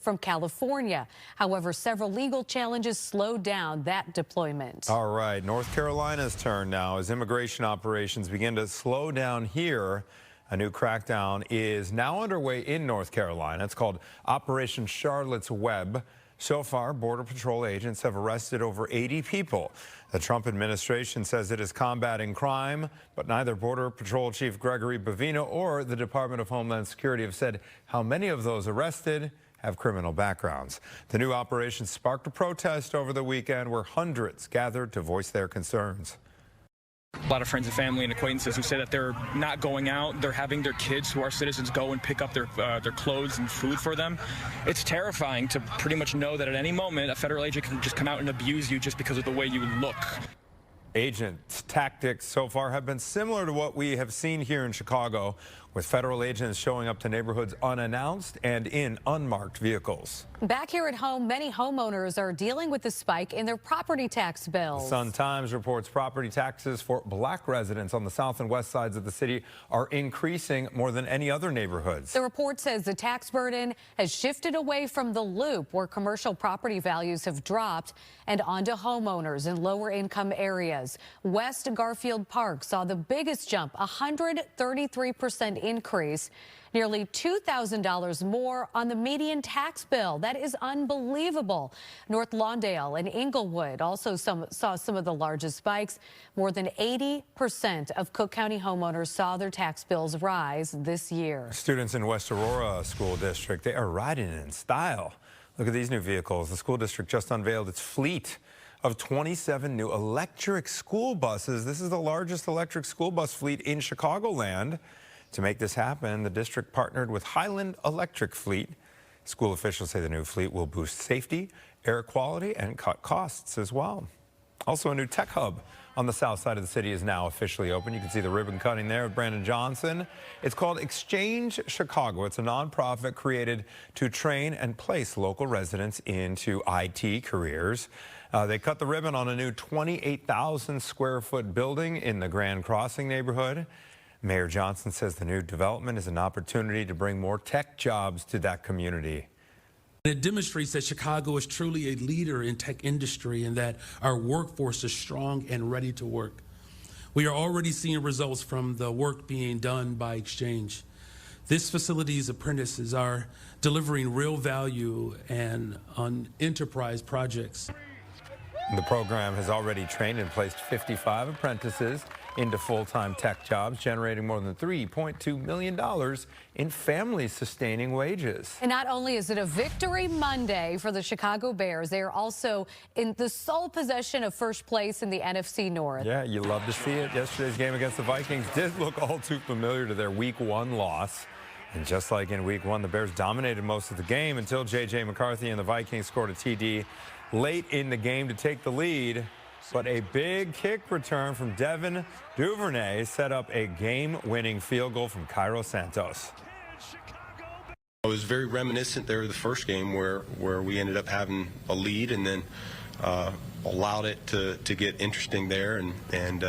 from California. However, several legal challenges slowed down that deployment. All right, North Carolina's turn now as immigration operations begin to slow down here. A new crackdown is now underway in North Carolina. It's called Operation Charlotte's Web. So far, Border Patrol agents have arrested over 80 people. The Trump administration says it is combating crime, but neither Border Patrol Chief Gregory Bavino or the Department of Homeland Security have said how many of those arrested have criminal backgrounds. The new operation sparked a protest over the weekend where hundreds gathered to voice their concerns. A lot of friends and family and acquaintances who say that they're not going out. They're having their kids who are citizens go and pick up their clothes and food for them. It's terrifying to pretty much know that at any moment a federal agent can just come out and abuse you just because of the way you look. Agents' tactics so far have been similar to what we have seen here in Chicago, with federal agents showing up to neighborhoods unannounced and in unmarked vehicles. Back here at home, many homeowners are dealing with the spike in their property tax bills. The Sun-Times reports property taxes for black residents on the south and west sides of the city are increasing more than any other neighborhoods. The report says the tax burden has shifted away from the Loop, where commercial property values have dropped, and onto homeowners in lower income areas. West Garfield Park saw the biggest jump, 133% increase, nearly $2,000 more on the median tax bill. That is unbelievable. North Lawndale and Inglewood also saw some of the largest spikes. More than 80% of Cook County homeowners saw their tax bills rise this year. Students in West Aurora School District, they are riding in style. Look at these new vehicles. The school district just unveiled its fleet of 27 new electric school buses. This is the largest electric school bus fleet in Chicagoland. To make this happen, the district partnered with Highland Electric Fleet. School officials say the new fleet will boost safety, air quality, and cut costs as well. Also, a new tech hub on the south side of the city is now officially open. You can see the ribbon cutting there with Brandon Johnson. It's called Exchange Chicago. It's a nonprofit created to train and place local residents into IT careers. They cut the ribbon on a new 28,000 square foot building in the Grand Crossing neighborhood. Mayor Johnson says the new development is an opportunity to bring more tech jobs to that community. It demonstrates that Chicago is truly a leader in tech industry and that our workforce is strong and ready to work. We are already seeing results from the work being done by Exchange. This facility's apprentices are delivering real value and on enterprise projects. The program has already trained and placed 55 apprentices into full-time tech jobs, generating more than $3.2 million in family-sustaining wages. And not only is it a victory Monday for the Chicago Bears, they are also in the sole possession of first place in the NFC North. Yeah, you love to see it. Yesterday's game against the Vikings did look all too familiar to their Week 1 loss. And just like in Week 1, the Bears dominated most of the game until J.J. McCarthy and the Vikings scored a TD late in the game to take the lead. But a big kick return from Devin Duvernay set up a game-winning field goal from Cairo Santos. It was very reminiscent there of the first game where we ended up having a lead and then allowed it to get interesting there. And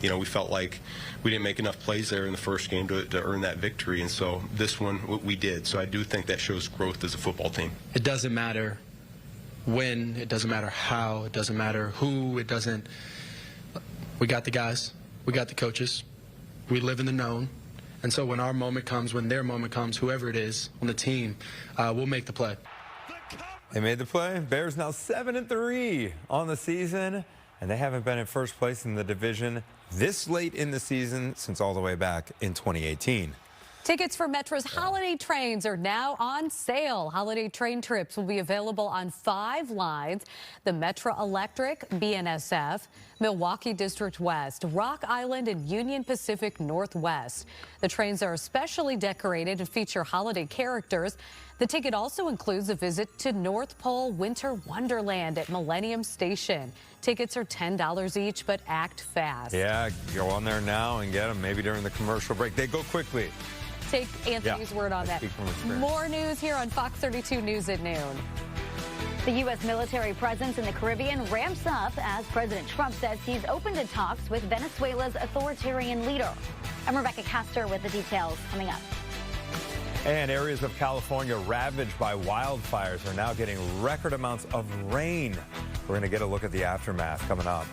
you know, we felt like we didn't make enough plays there in the first game to earn that victory. And so this one we did. So I do think that shows growth as a football team. It doesn't matter when, it doesn't matter how, it doesn't matter who, it doesn't. We got the guys, we got the coaches, we live in the known, and so when our moment comes, when their moment comes, whoever it is on the team, we'll make the play. They made the play. Bears now 7-3 on the season, and they haven't been in first place in the division this late in the season since all the way back in 2018. Tickets for Metro's holiday trains are now on sale. Holiday train trips will be available on 5 lines: the Metro Electric, BNSF, Milwaukee District West, Rock Island, and Union Pacific Northwest. The trains are especially decorated and feature holiday characters. The ticket also includes a visit to North Pole Winter Wonderland at Millennium Station. Tickets are $10 each, but act fast. Yeah, go on there now and get them, maybe during the commercial break. They go quickly. Take Anthony's word on that. More news here on Fox 32 News at noon. The U.S. military presence in the Caribbean ramps up as President Trump says he's open to talks with Venezuela's authoritarian leader. I'm Rebecca Castor with the details coming up. And areas of California ravaged by wildfires are now getting record amounts of rain. We're going to get a look at the aftermath coming up.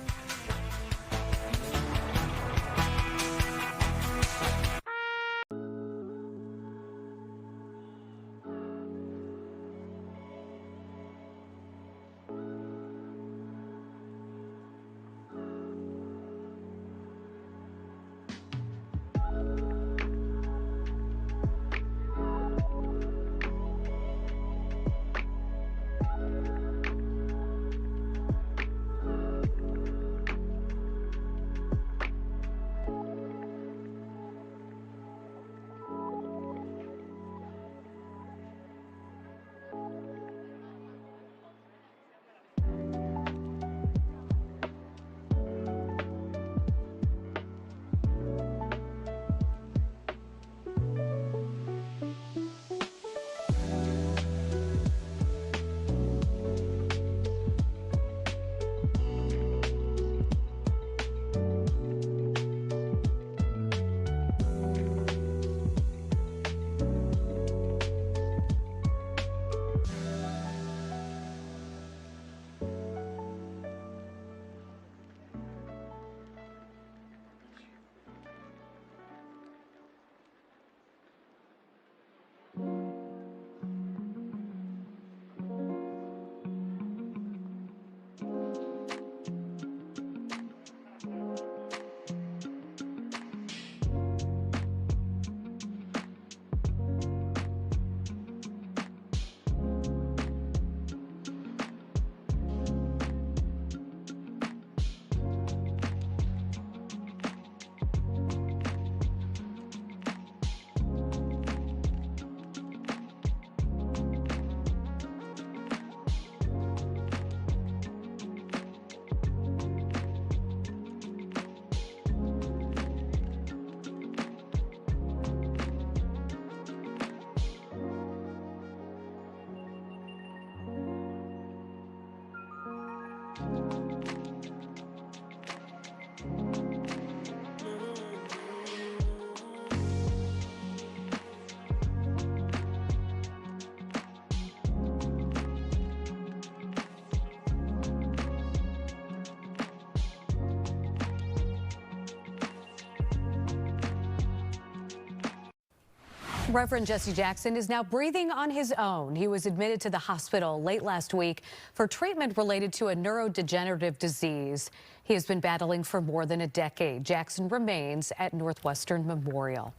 Reverend Jesse Jackson is now breathing on his own. He was admitted to the hospital late last week for treatment related to a neurodegenerative disease. He has been battling for more than a decade. Jackson remains at Northwestern Memorial.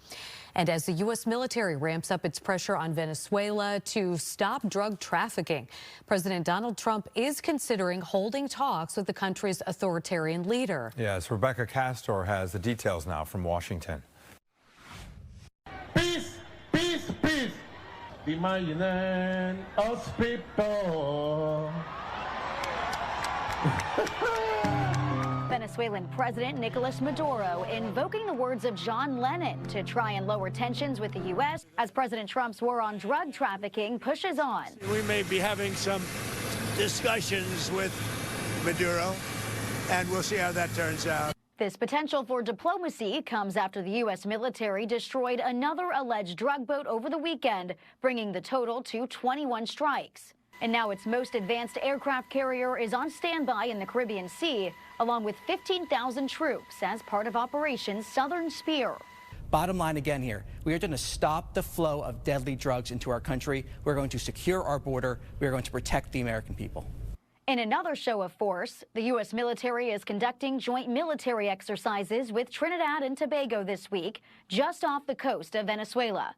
And as the U.S. military ramps up its pressure on Venezuela to stop drug trafficking, President Donald Trump is considering holding talks with the country's authoritarian leader. Yes, Rebecca Castor has the details now from Washington. Peace, peace, peace. Imagine us people. Venezuelan President Nicolas Maduro invoking the words of John Lennon to try and lower tensions with the U.S. as President Trump's war on drug trafficking pushes on. We may be having some discussions with Maduro, and we'll see how that turns out. This potential for diplomacy comes after the U.S. military destroyed another alleged drug boat over the weekend, bringing the total to 21 strikes. And now its most advanced aircraft carrier is on standby in the Caribbean Sea, along with 15,000 troops as part of Operation Southern Spear. Bottom line again here, we are going to stop the flow of deadly drugs into our country. We're going to secure our border. We are going to protect the American people. In another show of force, the U.S. military is conducting joint military exercises with Trinidad and Tobago this week, just off the coast of Venezuela.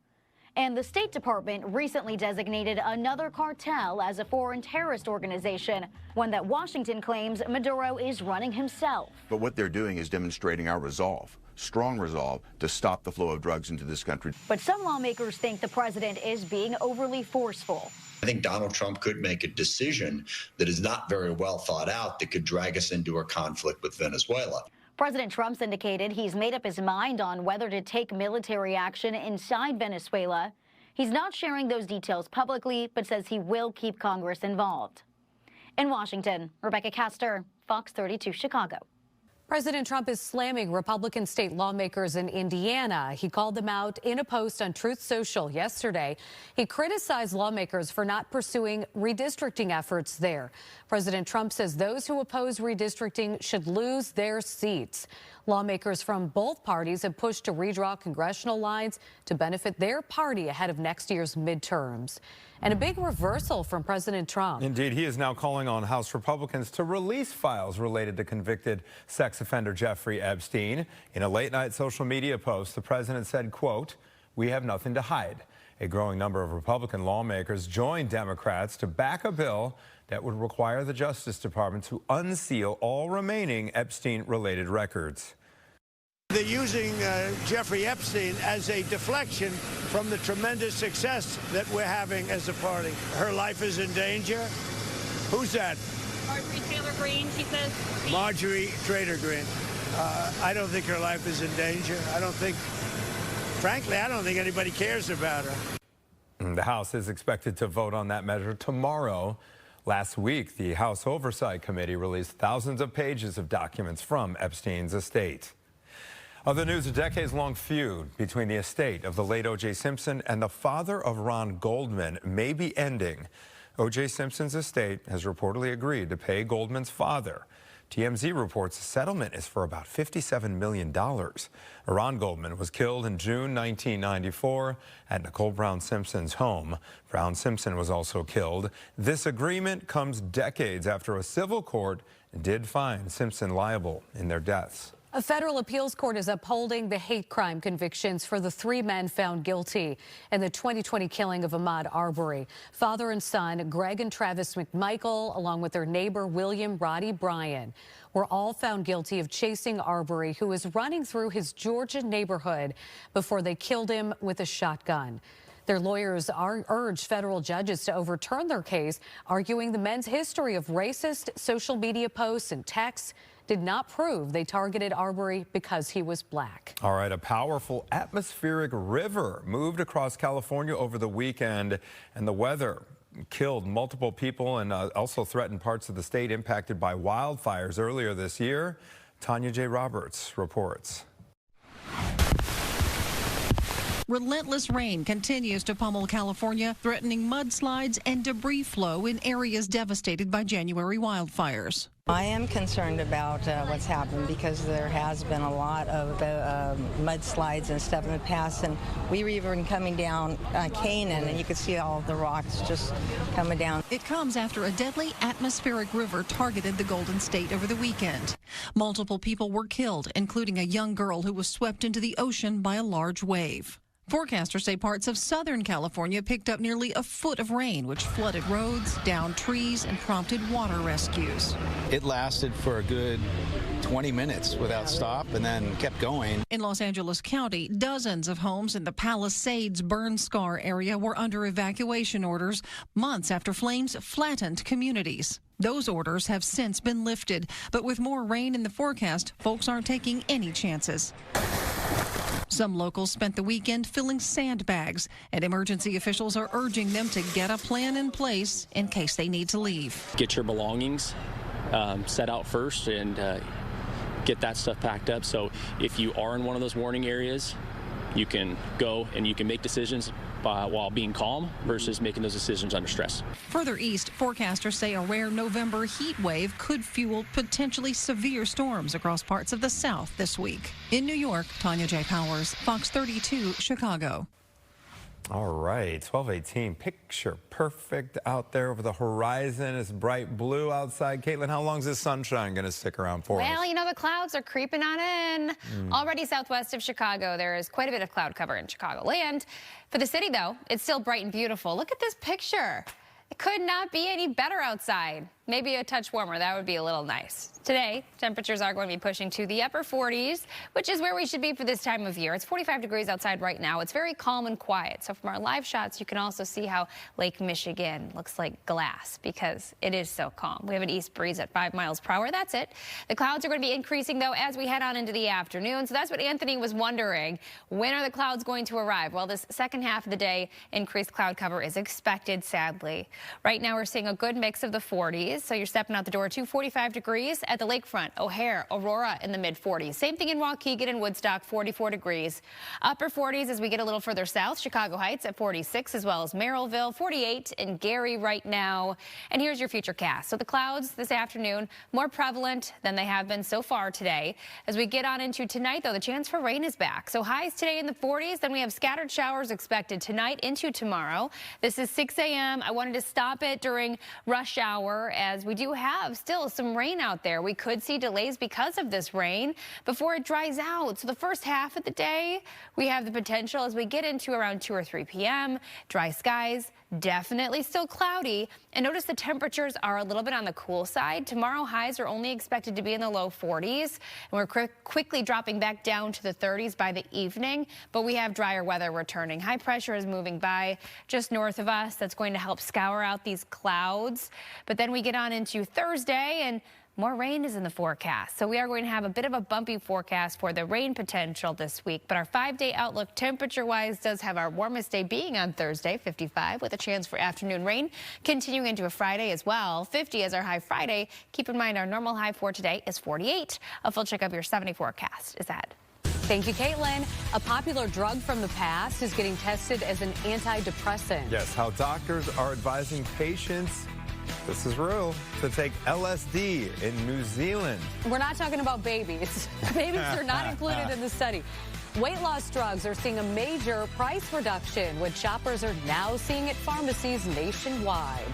And the State Department recently designated another cartel as a foreign terrorist organization, one that Washington claims Maduro is running himself. But what they're doing is demonstrating our resolve, strong resolve, to stop the flow of drugs into this country. But some lawmakers think the president is being overly forceful. I think Donald Trump could make a decision that is not very well thought out that could drag us into a conflict with Venezuela. President Trump's indicated he's made up his mind on whether to take military action inside Venezuela. He's not sharing those details publicly, but says he will keep Congress involved. In Washington, Rebecca Castor, Fox 32 Chicago. President Trump is slamming Republican state lawmakers in Indiana. He called them out in a post on Truth Social yesterday. He criticized lawmakers for not pursuing redistricting efforts there. President Trump says those who oppose redistricting should lose their seats. Lawmakers from both parties have pushed to redraw congressional lines to benefit their party ahead of next year's midterms. And a big reversal from President Trump. Indeed, he is now calling on House Republicans to release files related to convicted sex offender Jeffrey Epstein. In a late-night social media post, the president said, quote, "We have nothing to hide." A growing number of Republican lawmakers joined Democrats to back a bill that would require the Justice Department to unseal all remaining Epstein-related records. They're using Jeffrey Epstein as a deflection from the tremendous success that we're having as a party. Her life is in danger. Who's that? Marjorie Taylor Greene, she says. Marjorie Taylor Greene. I don't think her life is in danger. Frankly, I don't think anybody cares about her. The House is expected to vote on that measure tomorrow. Last week, the House Oversight Committee released thousands of pages of documents from Epstein's estate. Other news, a decades-long feud between the estate of the late O.J. Simpson and the father of Ron Goldman may be ending. O.J. Simpson's estate has reportedly agreed to pay Goldman's father. TMZ reports the settlement is for about $57 million. Ron Goldman was killed in June 1994 at Nicole Brown Simpson's home. Brown Simpson was also killed. This agreement comes decades after a civil court did find Simpson liable in their deaths. A federal appeals court is upholding the hate crime convictions for the 3 men found guilty in the 2020 killing of Ahmaud Arbery. Father and son, Greg and Travis McMichael, along with their neighbor, William Roddy Bryan, were all found guilty of chasing Arbery, who was running through his Georgia neighborhood before they killed him with a shotgun. Their lawyers urged federal judges to overturn their case, arguing the men's history of racist social media posts and texts did not prove they targeted Arbery because he was black. All right, a powerful atmospheric river moved across California over the weekend, and the weather killed multiple people and also threatened parts of the state impacted by wildfires earlier this year. Tanya J. Roberts reports. Relentless rain continues to pummel California, threatening mudslides and debris flow in areas devastated by January wildfires. I am concerned about what's happened because there has been a lot of mudslides and stuff in the past, and we were even coming down Canaan, and you could see all the rocks just coming down. It comes after a deadly atmospheric river targeted the Golden State over the weekend. Multiple people were killed, including a young girl who was swept into the ocean by a large wave. Forecasters say parts of Southern California picked up nearly a foot of rain, which flooded roads, downed trees, and prompted water rescues. It lasted for a good 20 minutes without stop and then kept going. In Los Angeles County, dozens of homes in the Palisades burn scar area were under evacuation orders months after flames flattened communities. Those orders have since been lifted, but with more rain in the forecast, folks aren't taking any chances. Some locals spent the weekend filling sandbags, and emergency officials are urging them to get a plan in place in case they need to leave. Get your belongings set out first and get that stuff packed up. So if you are in one of those warning areas, you can go and you can make decisions while being calm versus making those decisions under stress. Further east, forecasters say a rare November heat wave could fuel potentially severe storms across parts of the South this week. In New York, Tanya J. Powers, Fox 32, Chicago. All right, 12:18, picture perfect out there over the horizon. It's bright blue outside. Caitlin, how long is this sunshine going to stick around for us? Well, you know, the clouds are creeping on in. Already southwest of Chicago, there is quite a bit of cloud cover in Chicagoland. For the city, though, it's still bright and beautiful. Look at this picture. It could not be any better outside. Maybe a touch warmer. That would be a little nice. Today, temperatures are going to be pushing to the upper 40s, which is where we should be for this time of year. It's 45 degrees outside right now. It's very calm and quiet. So from our live shots, you can also see how Lake Michigan looks like glass because it is so calm. We have an east breeze at 5 miles per hour. That's it. The clouds are going to be increasing, though, as we head on into the afternoon. So that's what Anthony was wondering. When are the clouds going to arrive? Well, this second half of the day, increased cloud cover is expected, sadly. Right now, we're seeing a good mix of the 40s. 40s, so you're stepping out the door. 45 degrees at the lakefront. O'Hare, Aurora in the mid-40s. Same thing in Waukegan and Woodstock, 44 degrees. Upper 40s as we get a little further south. Chicago Heights at 46, as well as Merrillville, 48 in Gary right now. And here's your futurecast. So the clouds this afternoon more prevalent than they have been so far today. As we get on into tonight, though, the chance for rain is back. So highs today in the 40s. Then we have scattered showers expected tonight into tomorrow. This is 6 a.m. I wanted to stop it during rush hour as we do have still some rain out there. We could see delays because of this rain before it dries out. So the first half of the day, we have the potential as we get into around 2 or 3 p.m. Dry skies, definitely still cloudy. And notice the temperatures are a little bit on the cool side. Tomorrow highs are only expected to be in the low 40s. And we're quickly dropping back down to the 30s by the evening. But we have drier weather returning. High pressure is moving by just north of us. That's going to help scour out these clouds. But then we get on into Thursday and more rain is in the forecast. So we are going to have a bit of a bumpy forecast for the rain potential this week. But our 5-day outlook temperature-wise does have our warmest day being on Thursday, 55, with a chance for afternoon rain continuing into a Friday as well. 50 is our high Friday. Keep in mind our normal high for today is 48. A full check of your 70 forecast is ahead. Thank you, Caitlin. A popular drug from the past is getting tested as an antidepressant. Yes, how doctors are advising patients, this is real, to take LSD in New Zealand. We're not talking about babies. Babies are not included in the study. Weight loss drugs are seeing a major price reduction, which shoppers are now seeing at pharmacies nationwide.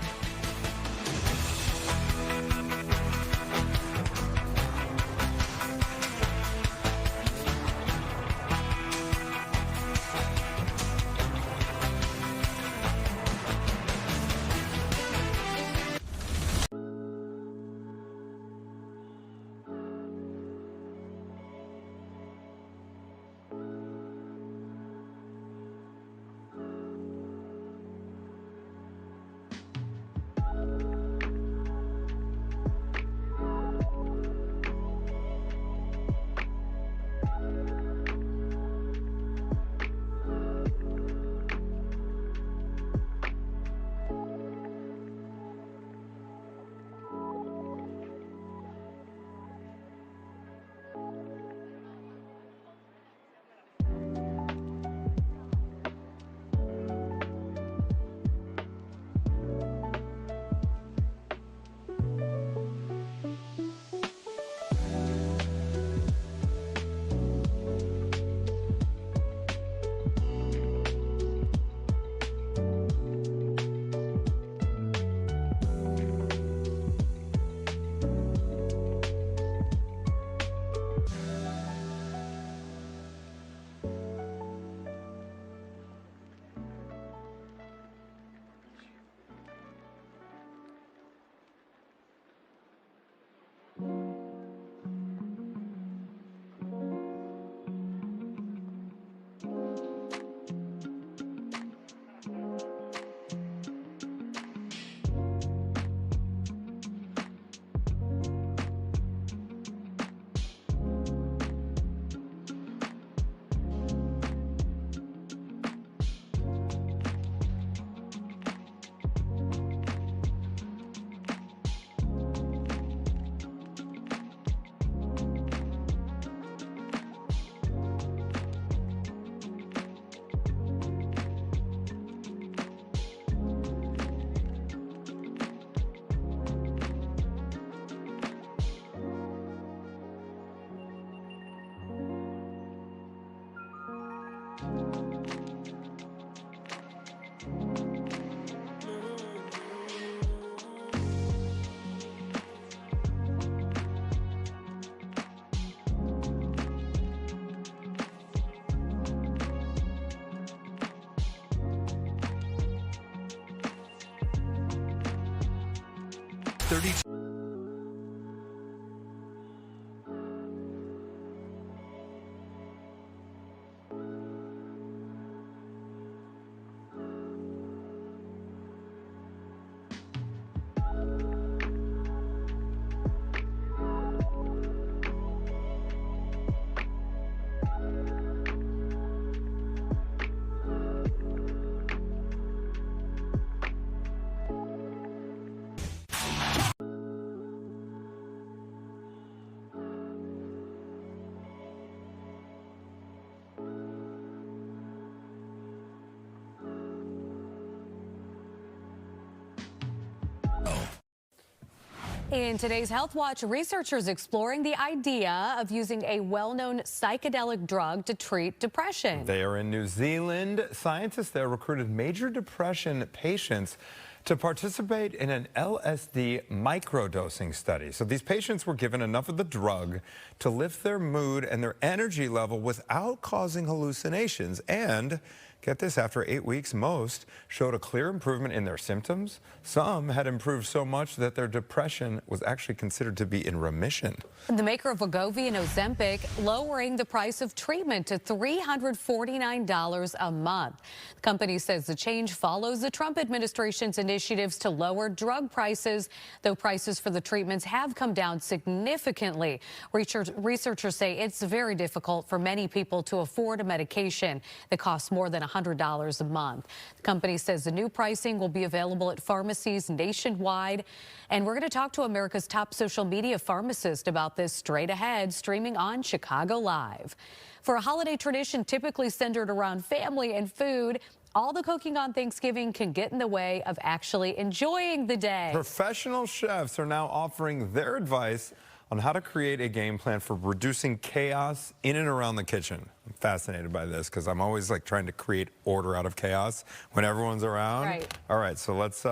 In today's Health Watch, researchers exploring the idea of using a well-known psychedelic drug to treat depression. They are in New Zealand. Scientists there recruited major depression patients to participate in an LSD microdosing study. So these patients were given enough of the drug to lift their mood and their energy level without causing hallucinations. And get this, after 8 weeks, most showed a clear improvement in their symptoms. Some had improved so much that their depression was actually considered to be in remission. The maker of Wegovy and Ozempic lowering the price of treatment to $349 a month. The company says the change follows the Trump administration's initiatives to lower drug prices, though prices for the treatments have come down significantly. Researchers say it's very difficult for many people to afford a medication that costs more than $100 a month. The company says the new pricing will be available at pharmacies nationwide. And we're going to talk to America's top social media pharmacist about this straight ahead, streaming on Chicago Live. For a holiday tradition typically centered around family and food, all the cooking on Thanksgiving can get in the way of actually enjoying the day. Professional chefs are now offering their advice on how to create a game plan for reducing chaos in and around the kitchen. I'm fascinated by this because I'm always like trying to create order out of chaos when everyone's around. Right. All right, so let's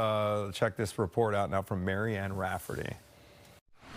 check this report out now from Marianne Rafferty.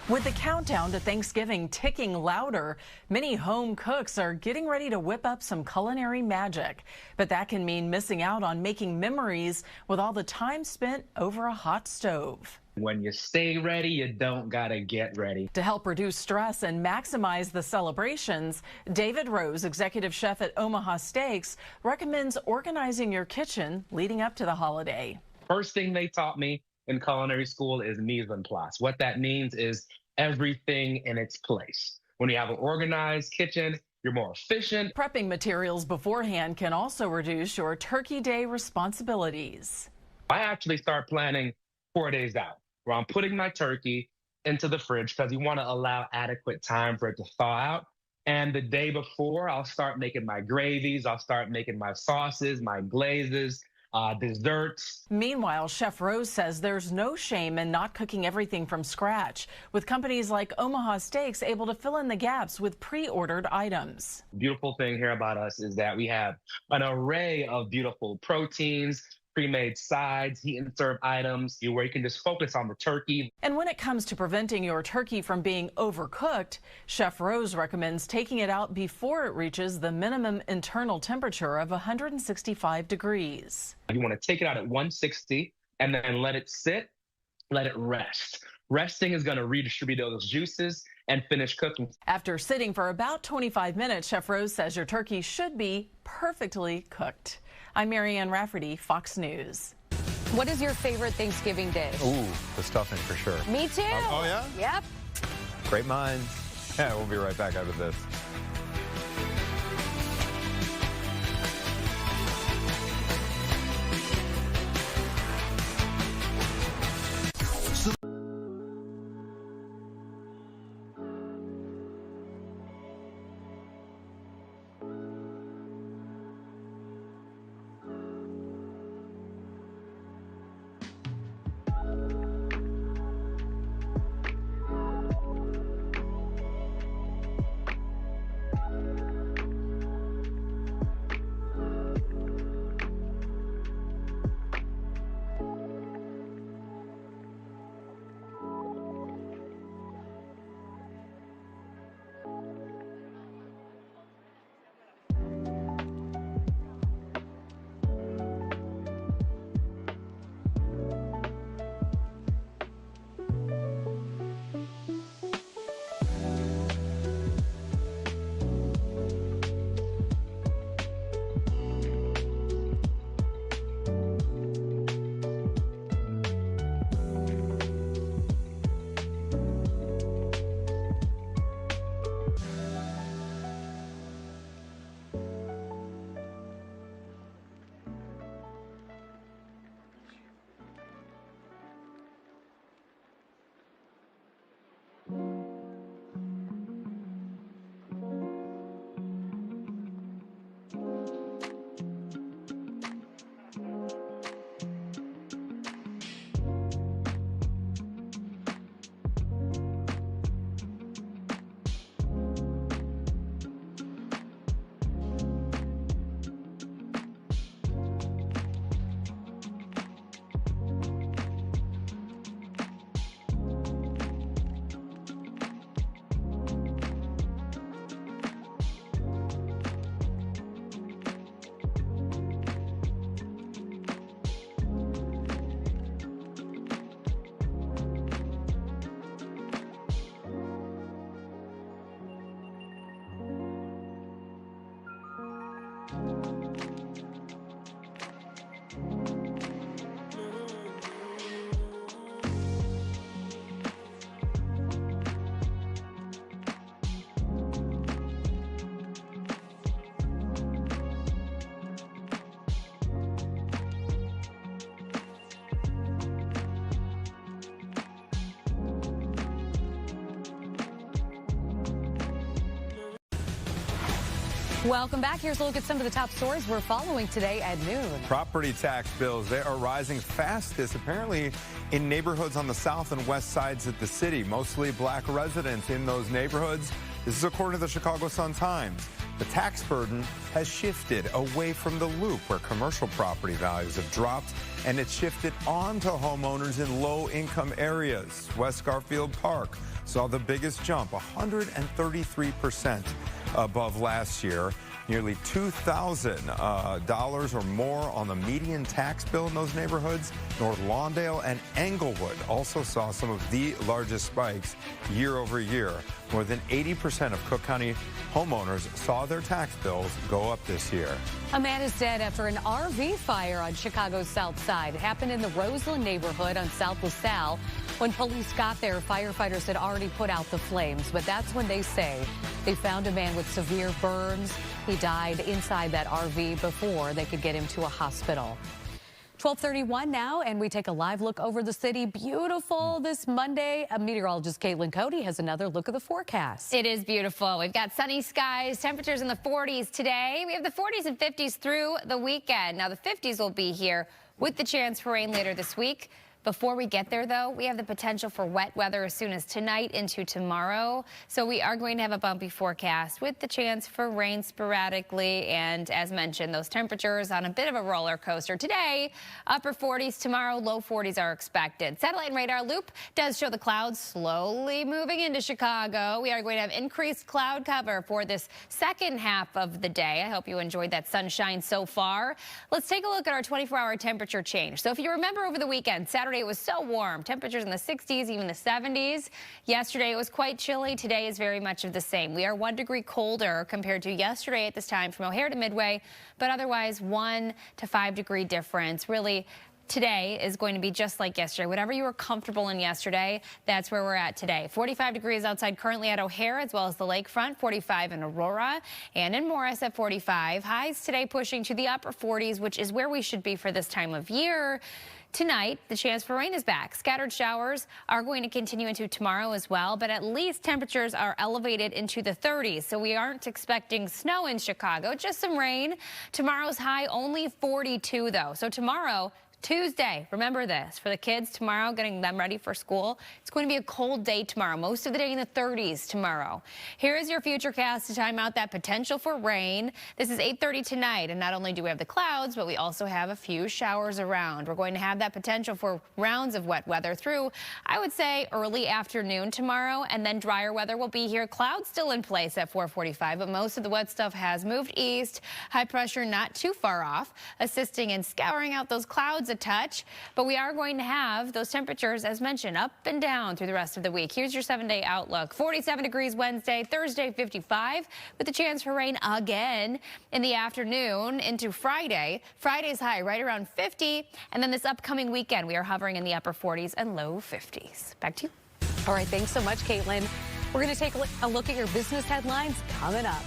With the countdown to Thanksgiving ticking louder, many home cooks are getting ready to whip up some culinary magic. But that can mean missing out on making memories with all the time spent over a hot stove. When you stay ready, you don't gotta get ready. To help reduce stress and maximize the celebrations, David Rose, executive chef at Omaha Steaks, recommends organizing your kitchen leading up to the holiday. First thing they taught me in culinary school is mise en place. What that means is everything in its place. When you have an organized kitchen, you're more efficient. Prepping materials beforehand can also reduce your Turkey Day responsibilities. I actually start planning 4 days out, where I'm putting my turkey into the fridge because you want to allow adequate time for it to thaw out. And the day before, I'll start making my gravies, I'll start making my sauces, my glazes, desserts. Meanwhile, Chef Rose says there's no shame in not cooking everything from scratch, with companies like Omaha Steaks able to fill in the gaps with pre-ordered items. The beautiful thing here about us is that we have an array of beautiful proteins, pre-made sides, heat and serve items, where you can just focus on the turkey. And when it comes to preventing your turkey from being overcooked, Chef Rose recommends taking it out before it reaches the minimum internal temperature of 165 degrees. You want to take it out at 160 and then let it sit, let it rest. Resting is going to redistribute those juices and finish cooking. After sitting for about 25 minutes, Chef Rose says your turkey should be perfectly cooked. I'm Marianne Rafferty, Fox News. What is your favorite Thanksgiving dish? Ooh, the stuffing for sure. Me too. Oh, yeah? Yep. Great minds. Yeah, we'll be right back after this. Welcome back. Here's a look at some of the top stories we're following today at noon. Property tax bills, they are rising fastest, apparently, in neighborhoods on the south and west sides of the city. Mostly black residents in those neighborhoods. This is according to the Chicago Sun-Times. The tax burden has shifted away from the loop where commercial property values have dropped, and it's shifted onto homeowners in low-income areas. West Garfield Park saw the biggest jump, 133% above last year. Nearly $2,000 or more on the median tax bill in those neighborhoods. North Lawndale and Englewood also saw some of the largest spikes year over year. More than 80% of Cook County homeowners saw their tax bills go up this year. A man is dead after an RV fire on Chicago's south side. It happened in the Roseland neighborhood on South LaSalle. When police got there, firefighters had already put out the flames, but that's when they say they found a man with severe burns. He died inside that RV before they could get him to a hospital. 12:31 now, and we take a live look over the city. Beautiful this Monday. Meteorologist Caitlin Cody has another look at the forecast. It is beautiful. We've got sunny skies, temperatures in the 40s today. We have the 40s and 50s through the weekend. Now the 50s will be here with the chance for rain later this week. Before we get there, though, we have the potential for wet weather as soon as tonight into tomorrow. So we are going to have a bumpy forecast with the chance for rain sporadically. And as mentioned, those temperatures on a bit of a roller coaster today. Upper 40s tomorrow, low 40s are expected. Satellite and radar loop does show the clouds slowly moving into Chicago. We are going to have increased cloud cover for this second half of the day. I hope you enjoyed that sunshine so far. Let's take a look at our 24-hour temperature change. So if you remember over the weekend, Saturday, it was so warm. Temperatures in the 60s, even the 70s. Yesterday it was quite chilly. Today is very much of the same. We are 1 degree colder compared to yesterday at this time from O'Hare to Midway, but otherwise 1 to 5 degree difference. Really, today is going to be just like yesterday. Whatever you were comfortable in yesterday, that's where we're at today. 45 degrees outside currently at O'Hare as well as the lakefront, 45 in Aurora and in Morris at 45. Highs today pushing to the upper 40s, which is where we should be for this time of year. Tonight, the chance for rain is back. Scattered showers are going to continue into tomorrow as well, but at least temperatures are elevated into the 30s. So we aren't expecting snow in Chicago, just some rain. Tomorrow's high only 42, though. So tomorrow, Tuesday, remember this, for the kids tomorrow, getting them ready for school, it's going to be a cold day tomorrow, most of the day in the 30s tomorrow. Here is your futurecast to time out that potential for rain. This is 8:30 tonight, and not only do we have the clouds, but we also have a few showers around. We're going to have that potential for rounds of wet weather through, I would say, early afternoon tomorrow, and then drier weather will be here. Clouds still in place at 4:45, but most of the wet stuff has moved east. High pressure not too far off, assisting in scouring out those clouds a touch, but we are going to have those temperatures, as mentioned, up and down through the rest of the week. Here's your 7-day outlook. 47 degrees Wednesday, Thursday 55, with a chance for rain again in the afternoon into Friday. Friday's high right around 50, and then this upcoming weekend we are hovering in the upper 40s and low 50s. Back to you. All right, thanks so much, Caitlin. We're going to take a look at your business headlines coming up.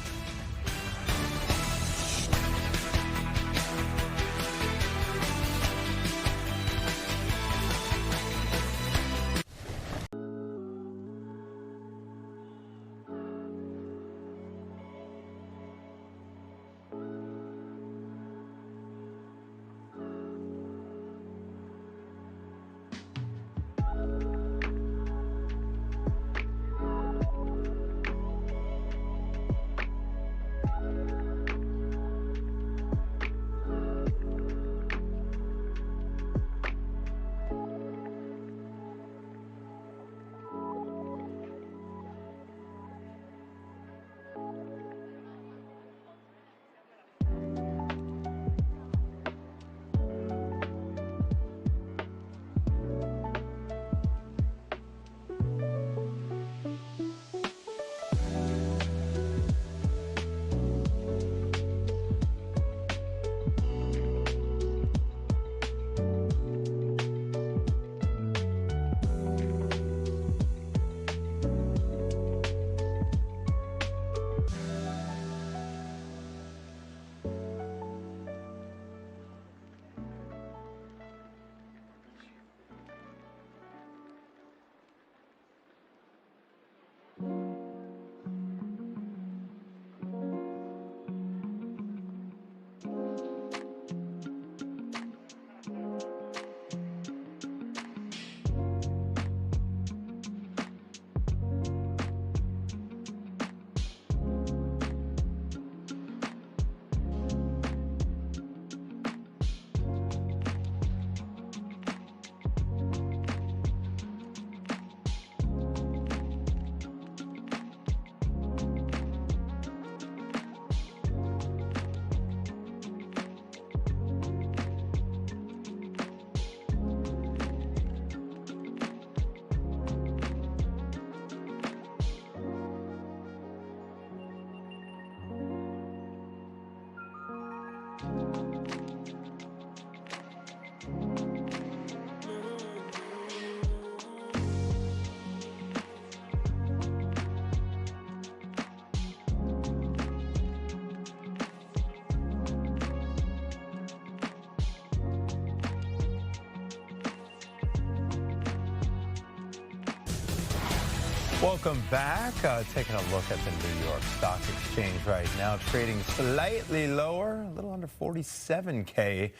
Welcome back. Taking a look at the New York Stock Exchange right now, trading slightly lower, a little under 47K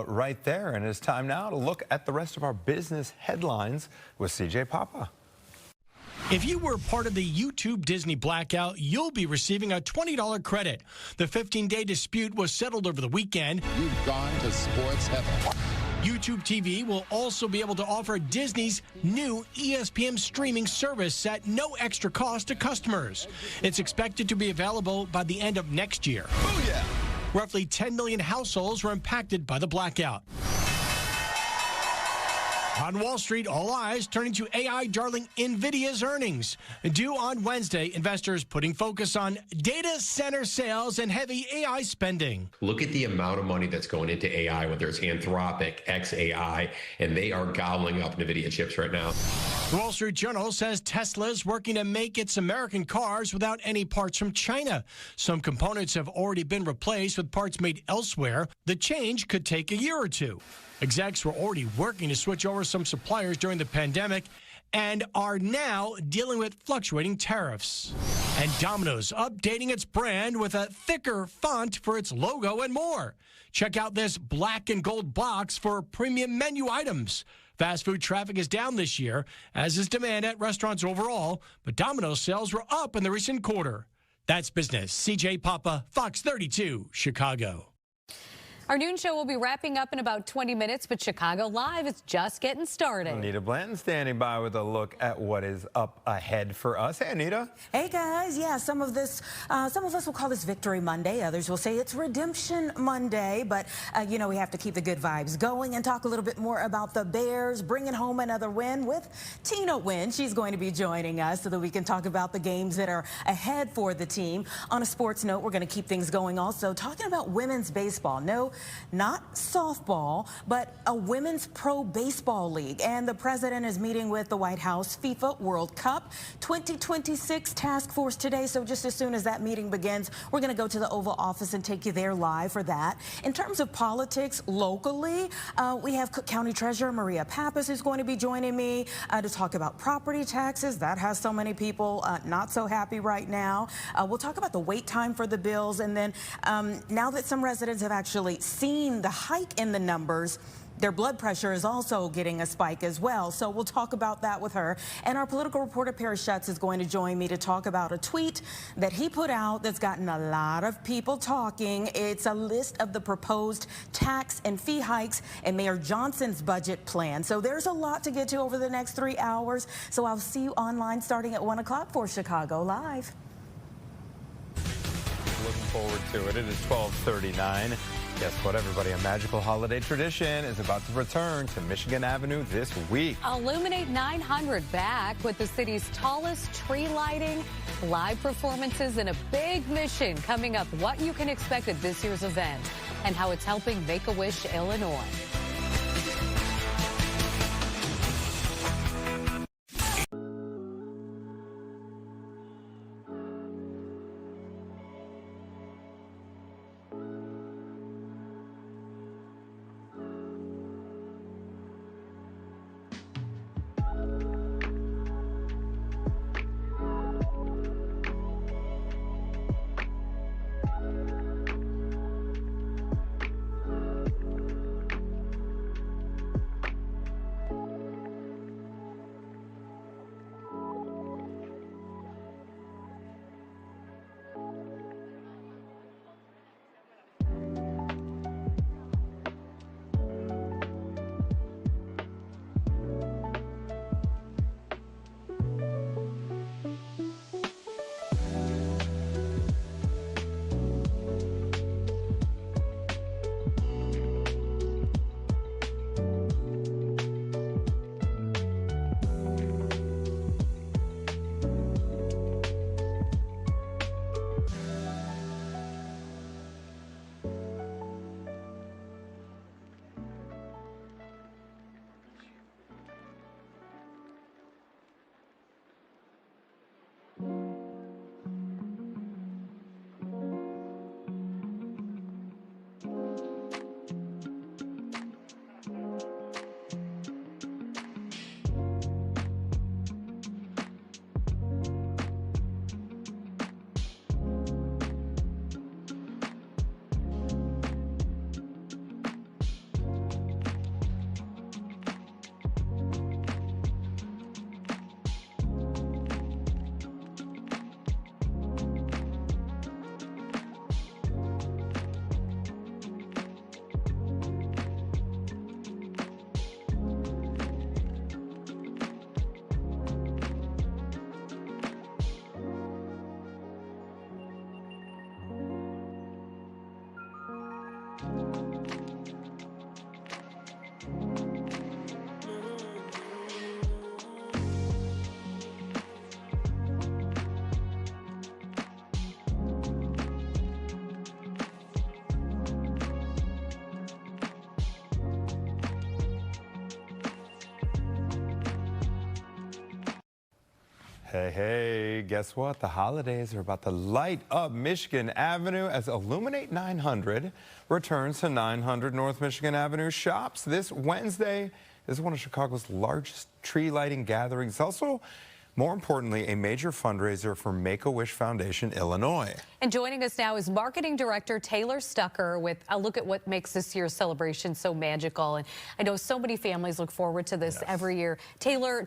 right there. And it's time now to look at the rest of our business headlines with CJ Papa. If you were part of the YouTube Disney blackout, you'll be receiving a $20 credit. The 15-day dispute was settled over the weekend. You've gone to sports heaven. YouTube TV will also be able to offer Disney's new ESPN streaming service at no extra cost to customers. It's expected to be available by the end of next year. Oh, yeah. Roughly 10 million households were impacted by the blackout. On Wall Street, all eyes turning to AI darling NVIDIA's earnings. Due on Wednesday, investors putting focus on data center sales and heavy AI spending. Look at the amount of money that's going into AI, whether it's Anthropic, XAI, and they are gobbling up NVIDIA chips right now. The Wall Street Journal says Tesla is working to make its American cars without any parts from China. Some components have already been replaced with parts made elsewhere. The change could take a year or two. Execs were already working to switch over some suppliers during the pandemic and are now dealing with fluctuating tariffs. And Domino's updating its brand with a thicker font for its logo and more. Check out this black and gold box for premium menu items. Fast food traffic is down this year, as is demand at restaurants overall, but Domino's sales were up in the recent quarter. That's business. CJ Papa, Fox 32, Chicago. Our noon show will be wrapping up in about 20 minutes, but Chicago Live is just getting started. Anita Blanton standing by with a look at what is up ahead for us. Hey, Anita. Hey, guys. Yeah, some of us will call this Victory Monday. Others will say it's Redemption Monday. But, you know, we have to keep the good vibes going and talk a little bit more about the Bears bringing home another win with Tina Wynn. She's going to be joining us so that we can talk about the games that are ahead for the team. On a sports note, we're going to keep things going also, talking about women's baseball. No, not softball, but a women's pro baseball league. And the president is meeting with the White House FIFA World Cup 2026 task force today. So just as soon as that meeting begins, we're going to go to the Oval Office and take you there live for that. In terms of politics locally, we have Cook County Treasurer Maria Pappas who's going to be joining me to talk about property taxes. That has so many people not so happy right now. We'll talk about the wait time for the bills. And then now that some residents have actually seen the hike in the numbers, their blood pressure is also getting a spike as well. So we'll talk about that with her. And our political reporter, Perry Schutz, is going to join me to talk about a tweet that he put out that's gotten a lot of people talking. It's a list of the proposed tax and fee hikes and Mayor Johnson's budget plan. So there's a lot to get to over the next 3 hours. So I'll see you online starting at 1 o'clock for Chicago Live. Looking forward to it. It is 12:39. Guess what, everybody? A magical holiday tradition is about to return to Michigan Avenue this week. Illuminate 900 back with the city's tallest tree lighting, live performances, and a big mission coming up. What you can expect at this year's event and how it's helping Make-A-Wish Illinois. Hey, guess what? The holidays are about to light up Michigan Avenue as Illuminate 900 returns to 900 North Michigan Avenue shops this Wednesday. This is one of Chicago's largest tree lighting gatherings. It's also, more importantly, a major fundraiser for Make-A-Wish Foundation Illinois. And joining us now is Marketing Director Taylor Stucker with a look at what makes this year's celebration so magical. And I know so many families look forward to this every year. Taylor,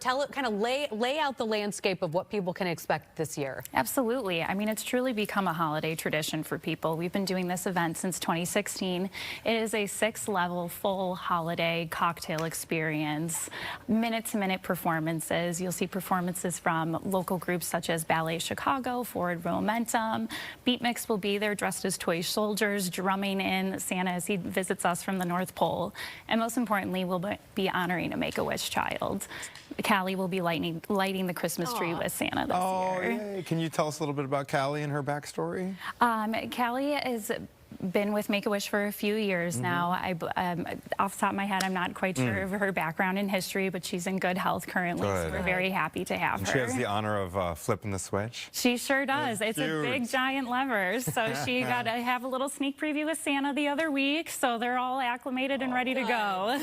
lay out the landscape of what people can expect this year. Absolutely. I mean, it's truly become a holiday tradition for people. We've been doing this event since 2016. It is a 6-level full holiday cocktail experience, minute-to-minute performances. You'll see performances from local groups such as Ballet Chicago, Forward Momentum. Beat Mix will be there dressed as toy soldiers, drumming in Santa as he visits us from the North Pole. And most importantly, we'll be honoring a Make-A-Wish child. Callie will be lighting the Christmas tree with Santa this year. Yay. Can you tell us a little bit about Callie and her backstory? Callie has been with Make-A-Wish for a few years now. Off the top of my head, I'm not quite sure of her background in history, but she's in good health currently, so we're very happy to have her. She has the honor of flipping the switch. She sure does. It's a big, giant lever, so she got to have a little sneak preview with Santa the other week, so they're all acclimated and ready to go.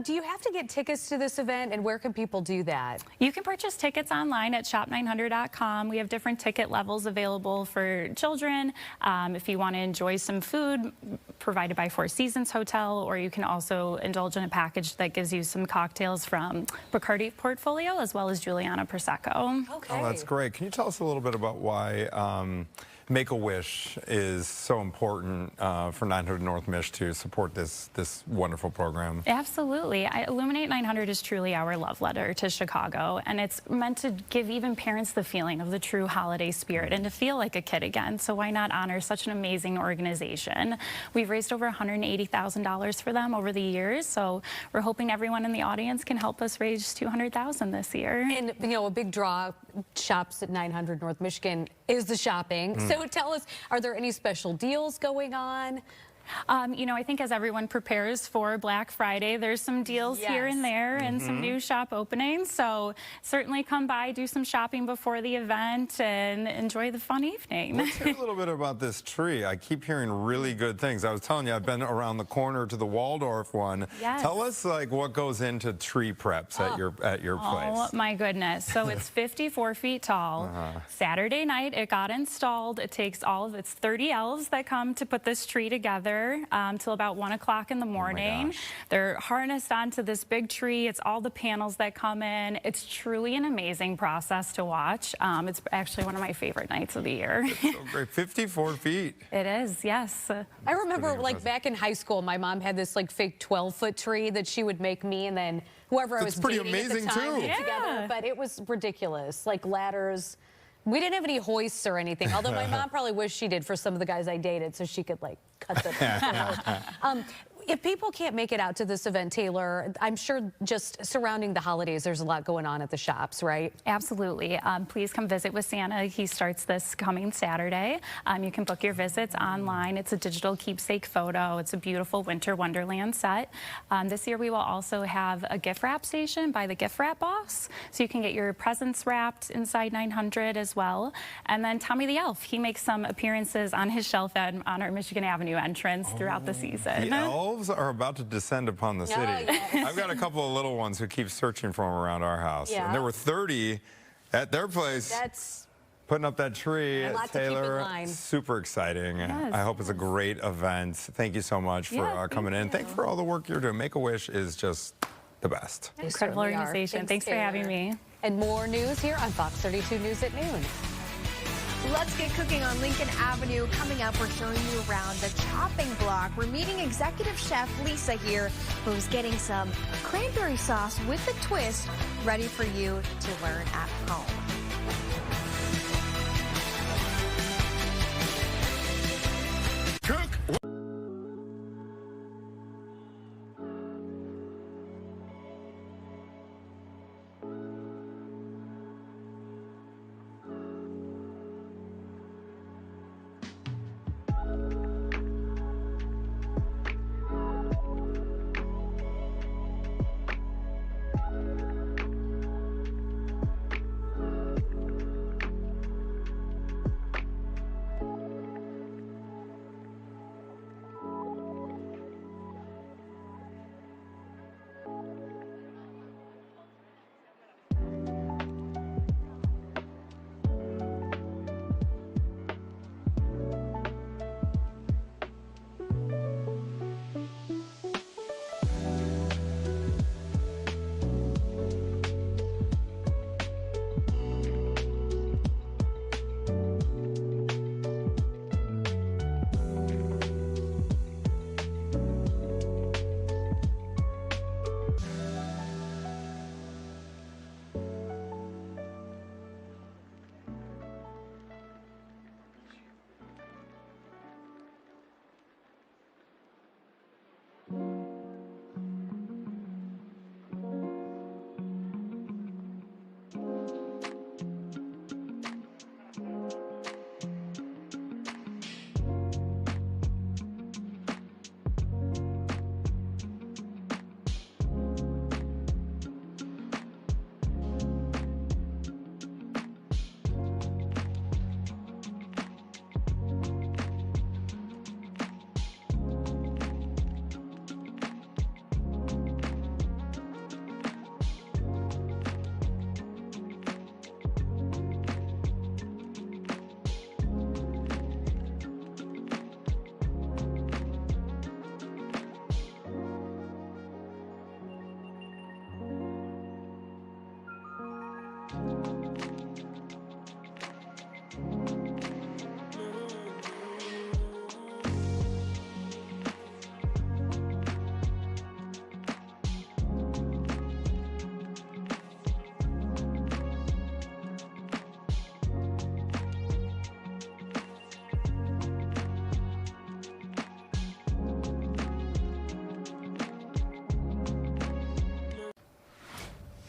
Do you have to get tickets to this event, and where can people do that? You can purchase tickets online at shop900.com. We have different ticket levels available for children. If you want to enjoy some food provided by Four Seasons Hotel, or you can also indulge in a package that gives you some cocktails from Bacardi portfolio as well as Giuliana Prosecco. Okay. Oh, that's great. Can you tell us a little bit about why Make-A-Wish is so important for 900 North Mich to support this wonderful program? Absolutely. Illuminate 900 is truly our love letter to Chicago, and it's meant to give even parents the feeling of the true holiday spirit and to feel like a kid again. So why not honor such an amazing organization? We've raised over $180,000 for them over the years, so we're hoping everyone in the audience can help us raise $200,000 this year. And you know, a big draw shops at 900 North Michigan is the shopping. So tell us, are there any special deals going on? You know, I think as everyone prepares for Black Friday, there's some deals here and there and some new shop openings. So certainly come by, do some shopping before the event, and enjoy the fun evening. Let's hear a little bit about this tree. I keep hearing really good things. I was telling you, I've been around the corner to the Waldorf one. Yes. Tell us what goes into tree preps at your place. Oh my goodness. So it's 54 feet tall. Saturday night it got installed. It takes it's 30 elves that come to put this tree together till about 1 o'clock in the morning. They're harnessed onto this big tree. It's all the panels that come in. It's truly an amazing process to watch. It's actually one of my favorite nights of the year. It's so great. 54 feet. It is, yes. I remember back in high school, my mom had this fake 12-foot tree that she would make me and then whoever I was dating at the time put together. But it was ridiculous, like ladders. We didn't have any hoists or anything, although my mom probably wished she did for some of the guys I dated so she could cut them. If people can't make it out to this event, Taylor, I'm sure just surrounding the holidays, there's a lot going on at the shops, right? Absolutely. Please come visit with Santa. He starts this coming Saturday. You can book your visits online. It's a digital keepsake photo. It's a beautiful winter wonderland set. This year we will also have a gift wrap station by the Gift Wrap Boss, so you can get your presents wrapped inside 900 as well. And then Tommy the Elf, he makes some appearances on his shelf on our Michigan Avenue entrance throughout the season. The elves are about to descend upon the city. I've got a couple of little ones who keep searching for them around our house. And there were 30 at their place. Putting up that tree. Taylor, super exciting. I hope it's a great event. Thank you so much for coming in. Thank you for all the work you're doing. Make-A-Wish is just the best. Incredible organization. Thanks for having me. And more news here on Fox 32 News at noon. Let's get cooking on Lincoln Avenue. Coming up, we're showing you around the chopping block. We're meeting executive chef Lisa here, who's getting some cranberry sauce with a twist ready for you to learn at home.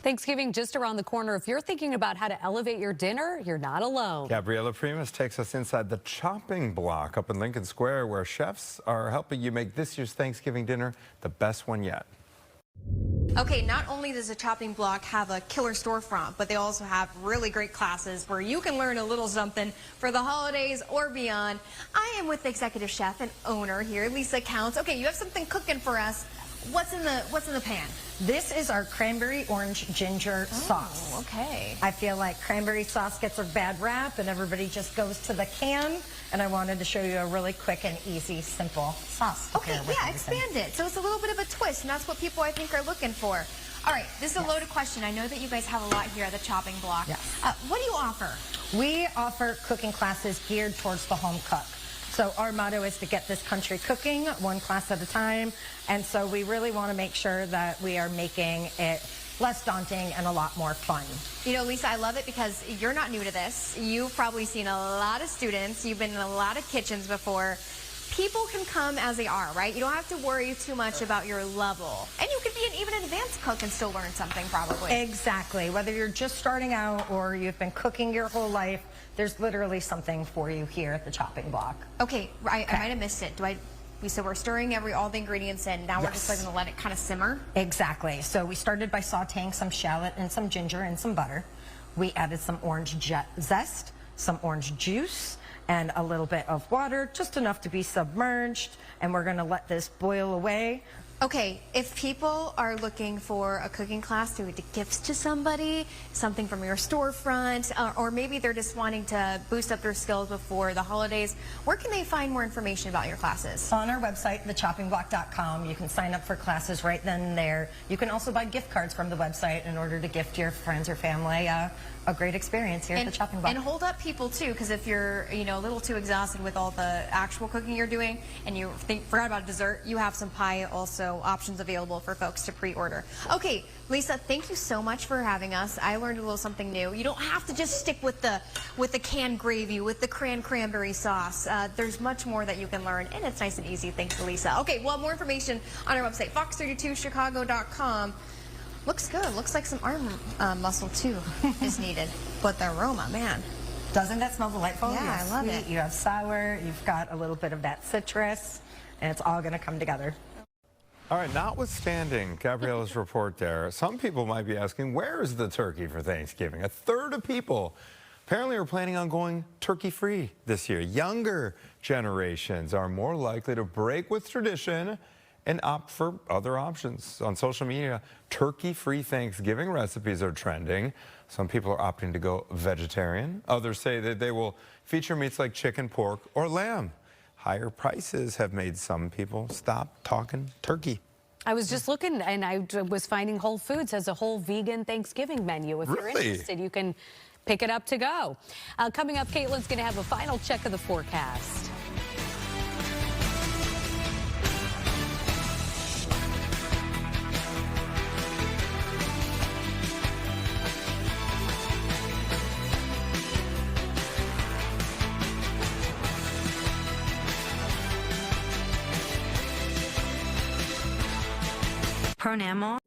Thanksgiving just around the corner. If you're thinking about how to elevate your dinner, you're not alone. Gabriela Primus takes us inside the chopping block up in Lincoln Square, where chefs are helping you make this year's Thanksgiving dinner the best one yet. Okay, not only does the chopping block have a killer storefront, but they also have really great classes where you can learn a little something for the holidays or beyond. I am with the executive chef and owner here, Lisa Counts. Okay, you have something cooking for us. What's in the pan? This is our cranberry orange ginger sauce. Okay. I feel like cranberry sauce gets a bad rap and everybody just goes to the can, and I wanted to show you a really quick and easy, simple sauce. Okay, yeah, expand it. So it's a little bit of a twist, and that's what people, I think, are looking for. All right, this is a loaded question. I know that you guys have a lot here at the chopping block. Yes. What do you offer? We offer cooking classes geared towards the home cook. So our motto is to get this country cooking one class at a time. And so we really want to make sure that we are making it less daunting and a lot more fun. You know, Lisa, I love it because you're not new to this. You've probably seen a lot of students. You've been in a lot of kitchens before. People can come as they are, right? You don't have to worry too much about your level. And you could be even an advanced cook and still learn something, probably. Exactly. Whether you're just starting out or you've been cooking your whole life, there's literally something for you here at the chopping block. Okay, I might have missed it. So we're stirring all the ingredients in. Now we're just going to let it kind of simmer? Exactly. So we started by sauteing some shallot and some ginger and some butter. We added some orange zest, some orange juice, and a little bit of water, just enough to be submerged. And we're going to let this boil away. Okay, if people are looking for a cooking class to give gifts to somebody, something from your storefront, or maybe they're just wanting to boost up their skills before the holidays, where can they find more information about your classes? On our website, thechoppingblock.com. You can sign up for classes right then and there. You can also buy gift cards from the website in order to gift your friends or family a great experience here at the chopping block. And hold up people too, because if you're a little too exhausted with all the actual cooking you're doing and you forgot about dessert, you have some pie also options available for folks to pre-order. Okay, Lisa, thank you so much for having us. I learned a little something new. You don't have to just stick with the canned gravy, with the cranberry sauce. There's much more that you can learn, and it's nice and easy thanks to Lisa. Okay, well, more information on our website, fox32chicago.com. Looks good. Looks like some arm muscle, too, is needed. But the aroma, man. Doesn't that smell delightful? Yeah, I love it. You have sour, you've got a little bit of that citrus, and it's all going to come together. All right, notwithstanding Gabriela's report there, some people might be asking, where is the turkey for Thanksgiving? A third of people apparently are planning on going turkey-free this year. Younger generations are more likely to break with tradition and opt for other options. On social media, turkey-free Thanksgiving recipes are trending. Some people are opting to go vegetarian. Others say that they will feature meats like chicken, pork, or lamb. Higher prices have made some people stop talking turkey. I was just looking, and I was finding Whole Foods has a whole vegan Thanksgiving menu. If you're interested, you can pick it up to go. Coming up, Caitlin's going to have a final check of the forecast. Pronamo.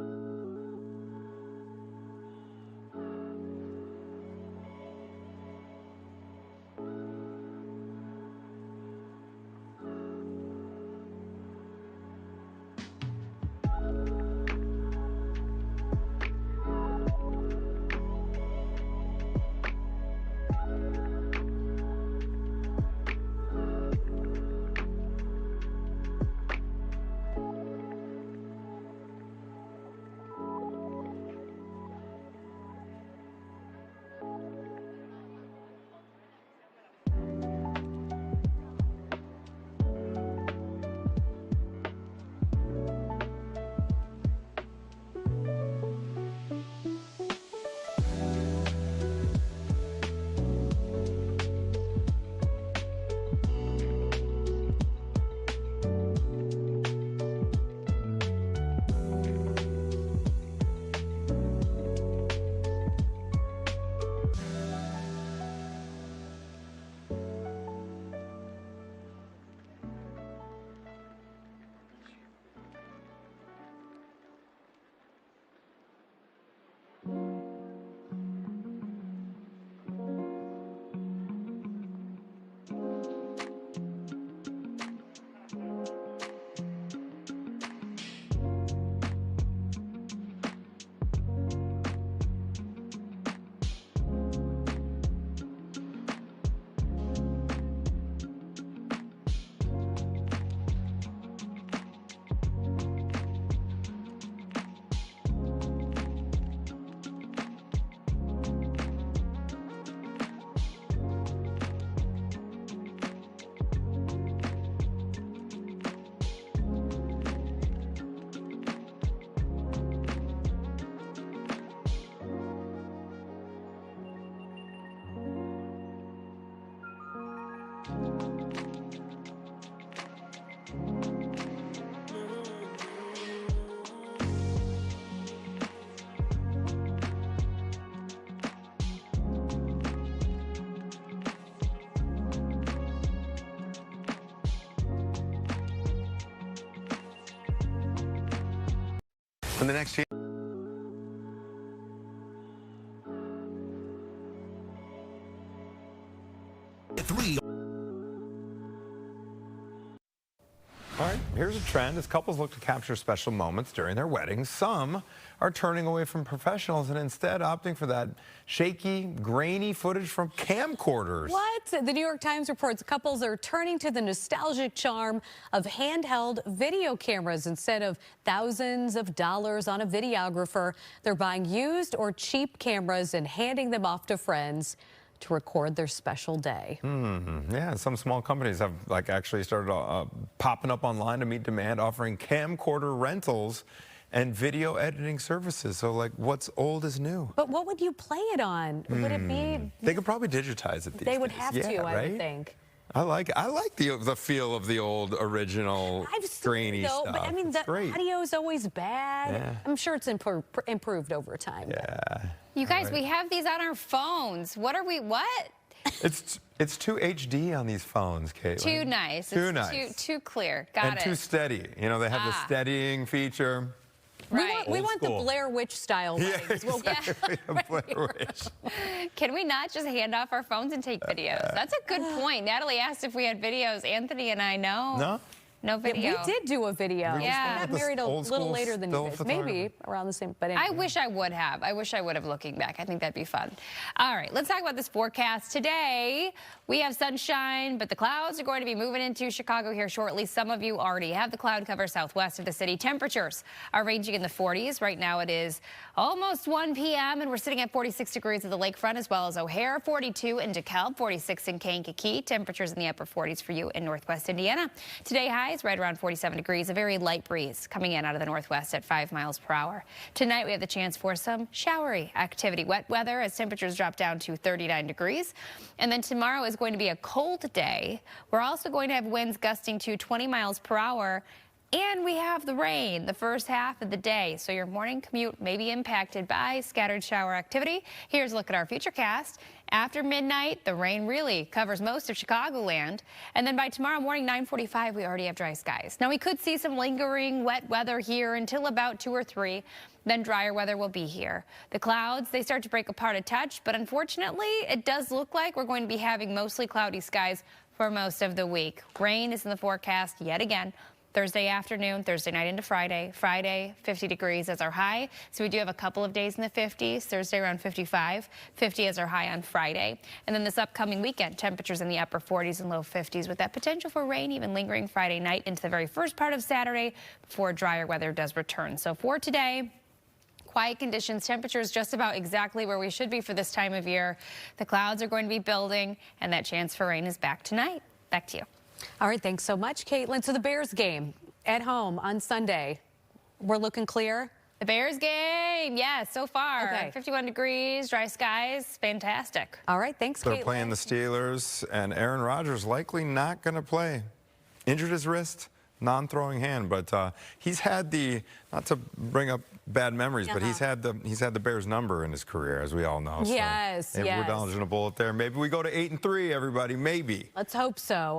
In the next year. All right, here's a trend as couples look to capture special moments during their weddings. Some are turning away from professionals and instead opting for that shaky, grainy footage from camcorders. What? The New York Times reports couples are turning to the nostalgic charm of handheld video cameras. Instead of thousands of dollars on a videographer, they're buying used or cheap cameras and handing them off to friends to record their special day. Yeah, some small companies have actually started popping up online to meet demand, offering camcorder rentals and video editing services. So what's old is new. But what would you play it on? Would it be? They could probably digitize it these They would days. have Yeah, to, I right? would think. I like the feel of the old original grainy stuff. But I mean, the great. audio is always bad. Yeah. I'm sure it's improved over time. Yeah. You guys, we have these on our phones. What? It's too HD on these phones, Caitlin. Too nice. Too It's nice. Too clear. Got and it. too steady. You know, they have the steadying feature. Right. We want the Blair Witch style weddings. Blair Witch. Can we not just hand off our phones and take videos? That's a good point. Natalie asked if we had videos. Anthony and I know. No? No video. Yeah, we did do a video. Yeah. We got married a little later than you guys. Maybe around the same, but anyway. I wish I would have. Looking back. I think that'd be fun. All right, let's talk about this forecast. Today, we have sunshine, but the clouds are going to be moving into Chicago here shortly. Some of you already have the cloud cover southwest of the city. Temperatures are ranging in the 40s. Right now, it is almost 1 p.m., and we're sitting at 46 degrees at the lakefront, as well as O'Hare, 42 in DeKalb, 46 in Kankakee. Temperatures in the upper 40s for you in northwest Indiana. Today, highs right around 47 degrees. A very light breeze coming in out of the northwest at 5 miles per hour. Tonight, we have the chance for some showery activity. Wet weather as temperatures drop down to 39 degrees. And then tomorrow is going to be a cold day. We're also going to have winds gusting to 20 miles per hour. And we have the rain the first half of the day, so your morning commute may be impacted by scattered shower activity. Here's a look at our futurecast. After midnight, the rain really covers most of Chicagoland. And then by tomorrow morning, 9:45, we already have dry skies. Now, we could see some lingering wet weather here until about 2 or 3. Then drier weather will be here. The clouds, they start to break apart a touch, but unfortunately, it does look like we're going to be having mostly cloudy skies for most of the week. Rain is in the forecast yet again. Thursday afternoon, Thursday night into Friday. Friday, 50 degrees as our high. So we do have a couple of days in the 50s. Thursday around 55. 50 as our high on Friday. And then this upcoming weekend, temperatures in the upper 40s and low 50s with that potential for rain even lingering Friday night into the very first part of Saturday before drier weather does return. So for today, quiet conditions, temperatures just about exactly where we should be for this time of year. The clouds are going to be building, and that chance for rain is back tonight. Back to you. All right, thanks so much, Caitlin. So the Bears game at home on Sunday, we're looking clear? The Bears game, yes, so far. Okay. 51 degrees, dry skies, fantastic. All right, thanks, They're Caitlin. playing the Steelers, and Aaron Rodgers likely not going to play. Injured his wrist, non-throwing hand, but he's had the, not to bring up bad memories, but he's had the Bears number in his career, as we all know. Yes, so maybe we're dodging a bullet there. Maybe we go to 8-3, everybody, maybe. Let's hope so.